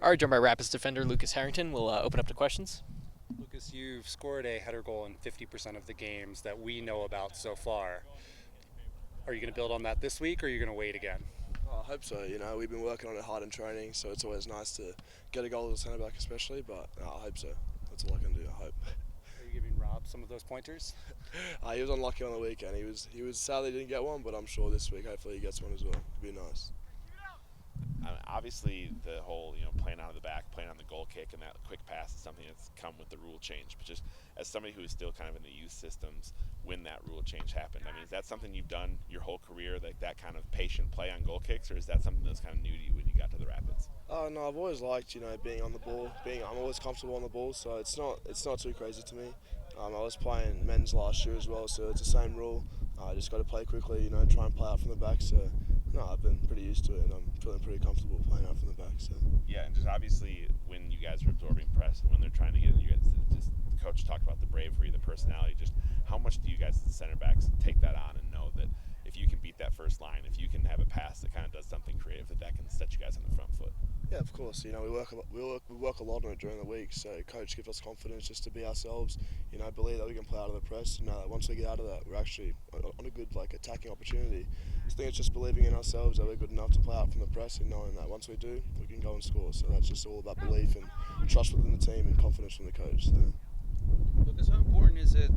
All right, joined by Rapids defender Lucas Herrington. We'll open up to questions. Lucas, you've scored a header goal in 50% of the games that we know about so far. Are you going to build on that this week, or are you going to wait again? I hope so. We've been working on it hard in training, so it's always nice to get a goal as a centre back, especially. But I hope so. That's all I can do. I hope. Are you giving Rob some of those pointers? He was unlucky on the weekend. He was sadly didn't get one, but I'm sure this week hopefully he gets one as well. It'd be nice. Obviously, the whole playing out of the back, playing on the goal kick, and that quick pass is something that's come with the rule change. But just as somebody who is still kind of in the youth systems when that rule change happened, I mean, is that something you've done your whole career, like that kind of patient play on goal kicks, or is that something that's kind of new to you when you got to the Rapids? No, I've always liked being on the ball. I'm always comfortable on the ball, so it's not too crazy to me. I was playing men's last year as well, so it's the same rule. I just got to play quickly, try and play out from the back. So no, I've been pretty used to it, and I'm feeling pretty comfortable playing out from the back. So yeah, and just obviously when you guys are absorbing press and when they're trying to get in, you guys just the coach talked about the bravery, the personality. Just how much do you guys as center backs take that on and know that if you can beat that first line, if you can have a pass that kind of does something creative, that can set you guys on the front foot? Yeah, of course. We work a lot on it during the week. So coach gives us confidence just to be ourselves. Believe that we can play out of the press. And once we get out of that, we're actually on a good attacking opportunity. I think it's just believing in ourselves that we're good enough to play out from the press, and knowing that once we do, we can go and score. So that's just all about belief and trust within the team and confidence from the coach. So. Lucas, how important is it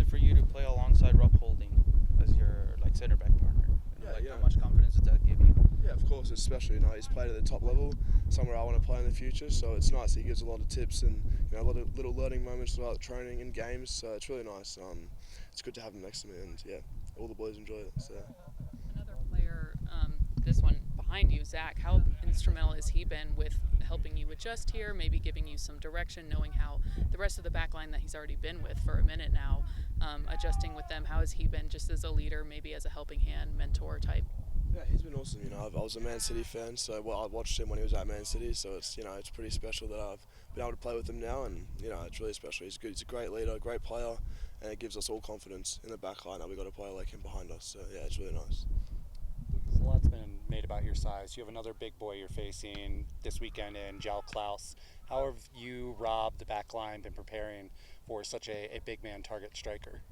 for you to play alongside Rob Holding as your center back partner? How much confidence does that give you? Yeah, of course, especially he's played at the top level, somewhere I want to play in the future. So it's nice. He gives a lot of tips and a lot of little learning moments throughout training and games. So it's really nice. It's good to have him next to me, and all the boys enjoy it. So. Another player, this one behind you, Zach. How instrumental has he been with helping you adjust here, maybe giving you some direction, knowing how the rest of the back line that he's already been with for a minute now, adjusting with them? How has he been just as a leader, maybe as a helping hand, mentor type? Yeah, he's been awesome. I was a Man City fan, so I watched him when he was at Man City. So it's it's pretty special that I've been able to play with him now, and it's really special. He's good. He's a great leader, great player, and it gives us all confidence in the back line that we got a player like him behind us. So yeah, it's really nice. A lot's been made about your size. You have another big boy you're facing this weekend in Jal Klaus. How have you, Rob, the back line, been preparing for such a big man target striker?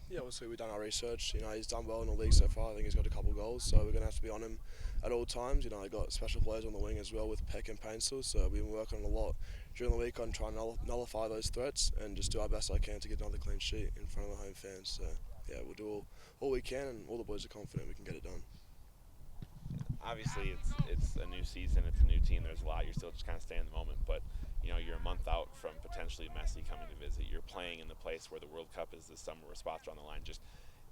Yeah, obviously we've done our research. He's done well in the league so far. I think he's got a couple of goals, so we're going to have to be on him at all times. I got special players on the wing as well with Peck and Painsel, so we've been working on a lot during the week on trying to nullify those threats and just do our best I can to get another clean sheet in front of the home fans. So yeah, we'll do all we can, and all the boys are confident we can get it done. Obviously, it's a new season, it's a new team. There's a lot. You're still just kind of staying in the moment, but you're a month out from potentially Messi coming to visit. You're playing in the place where the World Cup is this summer, where spots are on the line. Just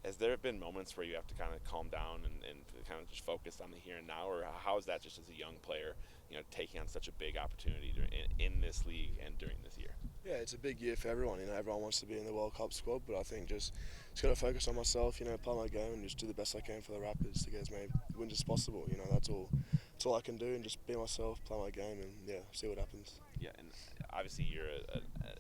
has there been moments where you have to kind of calm down and kind of just focus on the here and now, or how is that just as a young player, taking on such a big opportunity in this league and during this year? Yeah, it's a big year for everyone. Everyone wants to be in the World Cup squad, but I think just got to focus on myself. Play my game and just do the best I can for the Rapids to get as many wins as possible. That's all I can do, and just be myself, play my game, and see what happens. Yeah, and obviously you're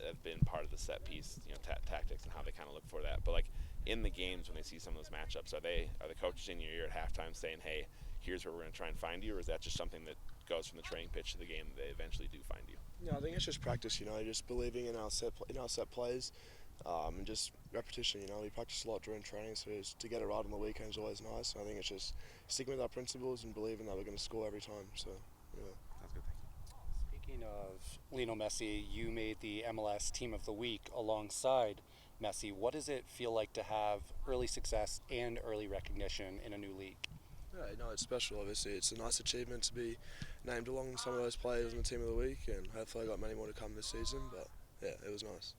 have been part of the set piece, tactics and how they kind of look for that. But in the games when they see some of those matchups, are the coaches in your ear at halftime saying, "Hey, here's where we're going to try and find you," or is that just something that goes from the training pitch to the game that they eventually do find you? Yeah, I think it's just practice. Just believing in our set plays, and just repetition. We practice a lot during training, so to get it right on the weekend is always nice. And I think it's just sticking with our principles and believing that we're going to score every time. So yeah. That's good. Speaking of Lionel Messi, you made the MLS Team of the Week alongside Messi. What does it feel like to have early success and early recognition in a new league? Yeah, no, it's special. Obviously, it's a nice achievement to be named along some of those players in the Team of the Week, and hopefully I got many more to come this season. But yeah, it was nice.